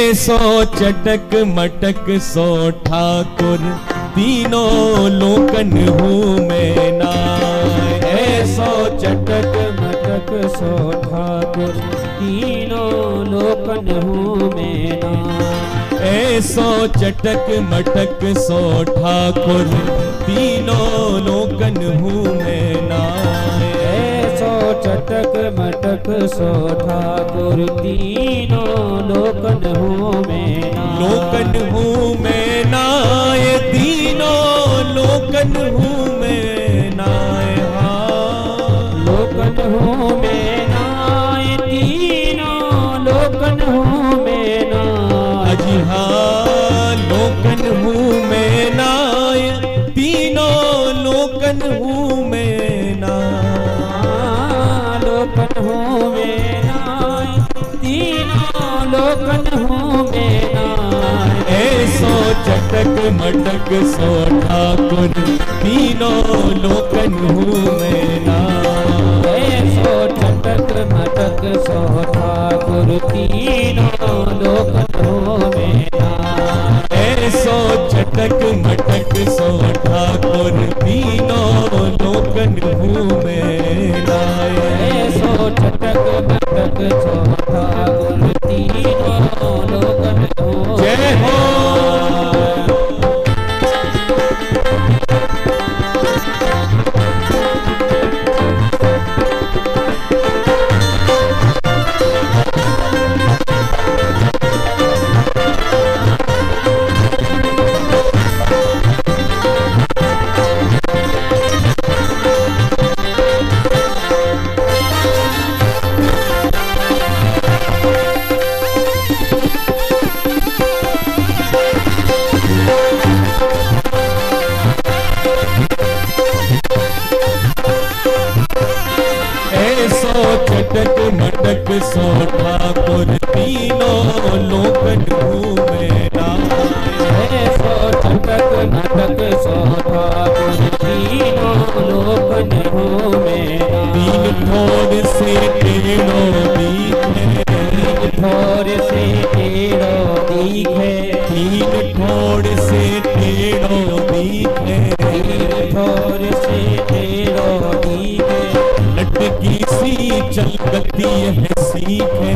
ऐसो चटक मटक सो ठाकुर तीनों लोकन हूँ मैं नाय। ऐसो चटक मटक सो ठाकुर तीनों लोकन हूँ मैं नाय। ऐसो चटक मटक सो ठाकुर तीनों लोकन हूँ मैं नाय। ऐसो चटक मटक सो ठाकुर तीनों लोकन हूँ मैं नाय। लोकन हूँ मैं नाय, तीनों लोकन हूँ मैं नाय। लोकन हूँ मैं नाय, तीनों लोकन हूँ मैं नाय। अजी हाँ, लोकन हूँ मैं नाय, तीनों लोकन हूँ मैं नाय। लोकन हूँ मैं नाय, तीनों लोकन हूँ मैं नाय। ऐसो चटक मटक सो ठाकुर तीनों लोकन हूँ मैं नाय। ऐसो चटक मटक सो ठाकुर तीनों लोकन हूँ मैं नाय। ऐसो चटक मटक सो ठाकुर तीनों लोकन हूँ मैं नाय। ऐसो चटक मटक सो ठाकुर तीनों लोकन हूँ जय हो। ऐसो चटक मटक सो ठाकुर तीनों लोकन हूँ मैं नाय। ऐसो चटक मटक सो ठाकुर तीनों लोकन हूँ मैं नाय। तीन ठोर से टेढ़ो दिखे, ठोर से टेढ़ो दिखे, तीन ठोर से टेढ़ो दिखे। ठोर से टेढ़ो दिखे। लटकी सी चलती है सीखे,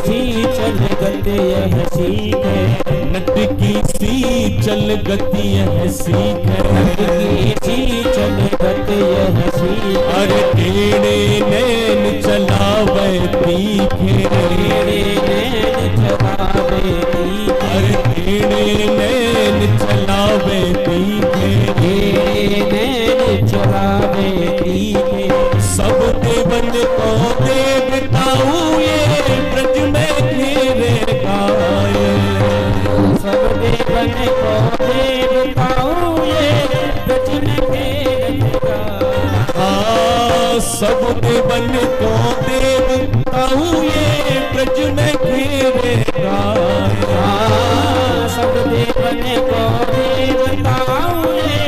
सी चल गते यह सीखे। लटकी सी चल गती है सीखे। सी चल गते यह सीखे। अरे टेढ़े नैन चलावे तीखे, टेढ़े नैन चलावे तीखे। अरे टेढ़े नैन चलावे तीखे। टेढ़े नैन चलावे तीखे। सब देवन को देवताऊ ये ब्रज में घेरे गाए। सब देवन को देवताऊ ये ब्रज में घेरे गाए। हाँ, सब देवन को देवताऊ ये ब्रज में घेरे गाए। सब देवन को देवताऊ ये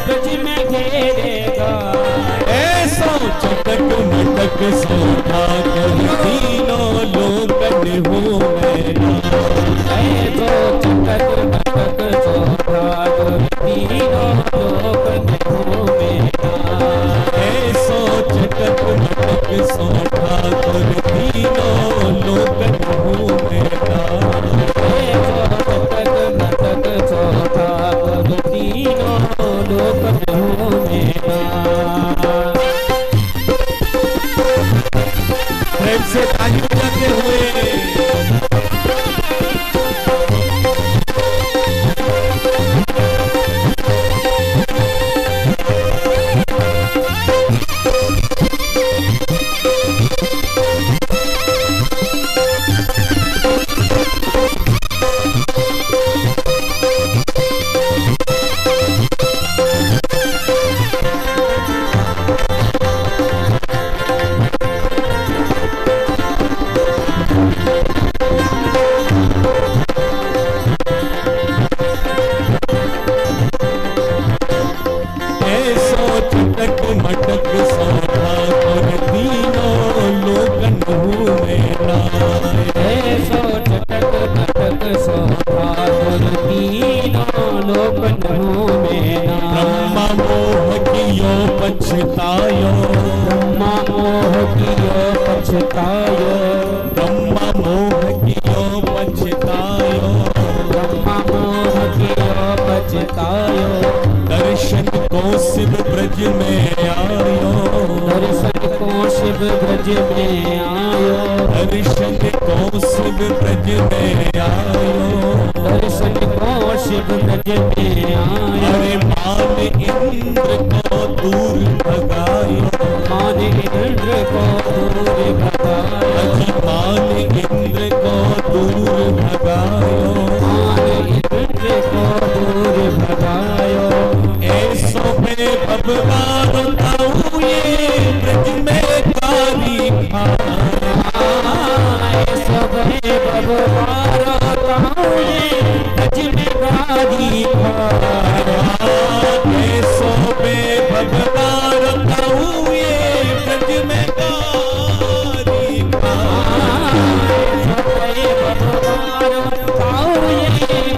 ब्रज में घेरे गाए। ऐसो चटक मटक सो ठाकुर तीनों लोकन हूँ मैं नाय। ऐसो चटक मटक सो ठाकुर तीनों लोकन हूँ मैं नाय। ऐसो चटक मटक सो ठाकुर तीनों लोकन हूँ मैं नाय। ऐसो चटक मटक सो ठाकुर तीनों लोकन हूँ मैं नाय। प्रेम से ताली बजाते हुए पछतायो, ब्रह्मा मोह कियो पछतायो, ब्रह्मा मोह कियो पछतायो, दर्शन को शिव ब्रज में आयो, दर्शन को शिव ब्रज में आयो, दर्शन को शिव ब्रज में आयो, दर्शन को शिव ब्रज में आयो। अरे मान इंद्र को दूर भगायो, मान इंद्र को दूर भगायो, अजी मान इंद्र को दूर भगायो, मान इंद्र को दूर भगायो। ऐसो में भगवान ताऊ ये ब्रज में कारी सब भगवान ब्रज में गादी ऐसो में भगवान ताऊ ये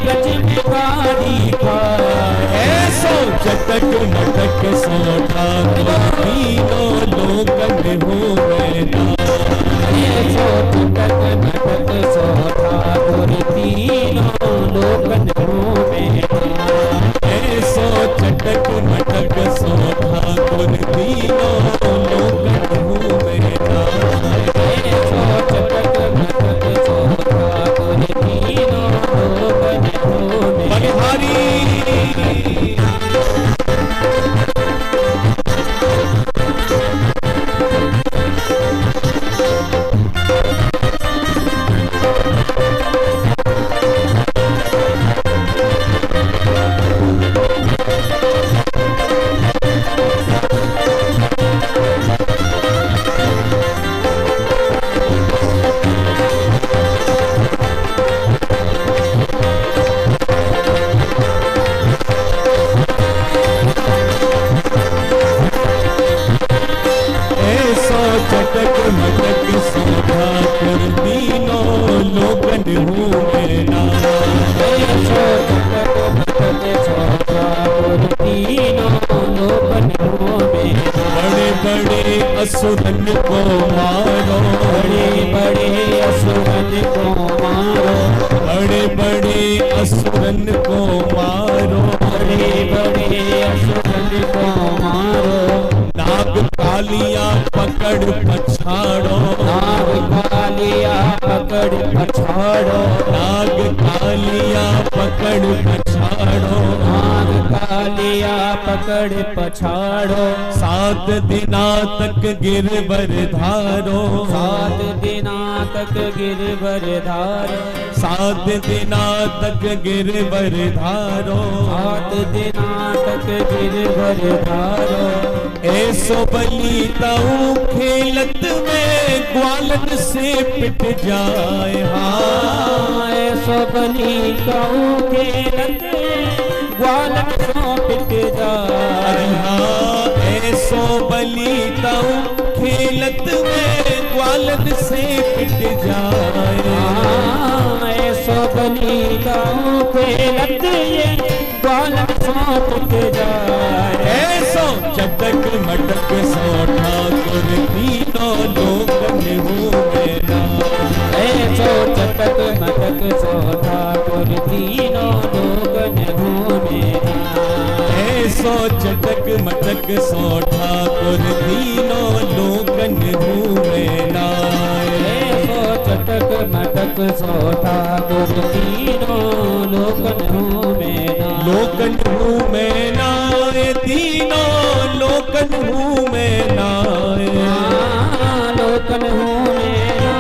ब्रज में कारी ऐसो चटक मटक सोटा तीनों लोकन हो मैना, ऐसो चटक मटक सोटा तीनों लोकन हो मैना, बलिहारी चटक मटक सोधा कर तीनों लोकन हूँ मैना, बड़े बड़े असुरन को मारो, बड़े बड़े असुरन को मारो, बड़े बड़े असुरन को मारो, बड़े बड़े असुरन को मारो। नाग कालिया पकड़ पछाड़ो, नाग कालिया पकड़ पछाड़ो, नाग कालिया पकड़ पछाड़ो, नाग कालिया पकड़ पछाड़ो। 7 दिना तक गिरवर धारो, 7 दिना तक गिरवर धारो, 7 दिना तक गिरवर धारो, 7 दिना तक गिरवर धारो। ऐसो बली ताऊ खेलत में ग्वालन से पिट जाए, हाँ ऐसो बली ताऊ खेलत ग्वालन से पिट जाए, हाँ ऐसो बली ताऊ खेलत में ग्वालन से पिट जाए, ऐसो बली ताऊ खेलत ये ग्वालन से पिट जाए। ऐसो चटक मटक सोठा कर तीनों लोकन हूँ मैना, ऐसो चटक मटक सोठा कर तीनों लोकन हूँ मैना, ऐसो चटक मटक सोठा कर तीनों लोकन हूँ मैना, ऐसो चटक मटक सोठा कर तीनों लोकन हूँ मैना, लोकन हूँ मैना, तीनों लोकन हूँ मैना, लोकन हूँ मैना,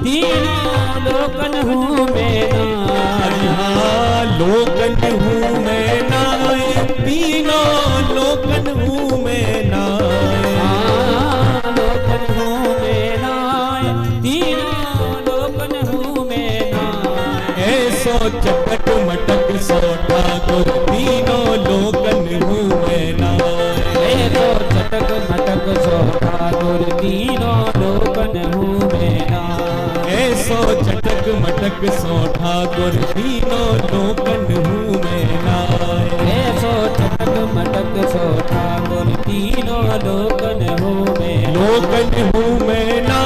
तीनों लोकन हूँ मैना, हाँ लोकन हूँ मैना, तीनों लोकन हूँ मैना, लोकन हूँ मैना, तीनों लोकन हूँ मैना। ऐसो चटक मटक सोटा कर तीनों लोकन हूँ मैना, ऐसो चटक मटक सोठा कर तीनों लोकन हूँ मैना, ऐसो चटक मटक सोठा कर तीनों लोकन हूँ मैना, ऐसो चटक मटक सोठा कर तीनों लोकन हूँ मैना, लोकन हूँ मैना।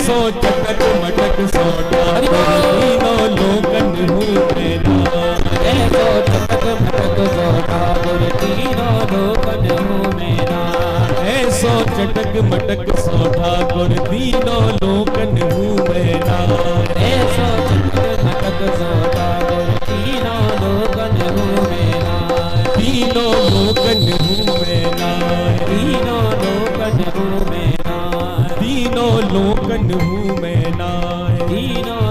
ऐसो चटक मटक सो ठाकुर तीनों लोकन हूँ मैं नाथ। ऐसो चटक मटक सो ठाकुर तीनों लोकन हूँ मैं नाथ। ऐसो चटक मटक सो ठाकुर तीनों लोकन हूँ मैं नाथ। ऐसो चटक मटक सो ठाकुर तीनों लोकन हूँ मैं नाथ। तीनों लोकन हूँ मैं नाथ। तीनों लोकन हूँ मैं नाथ। तीनों लोकन हूँ मैं नाथ। तीनों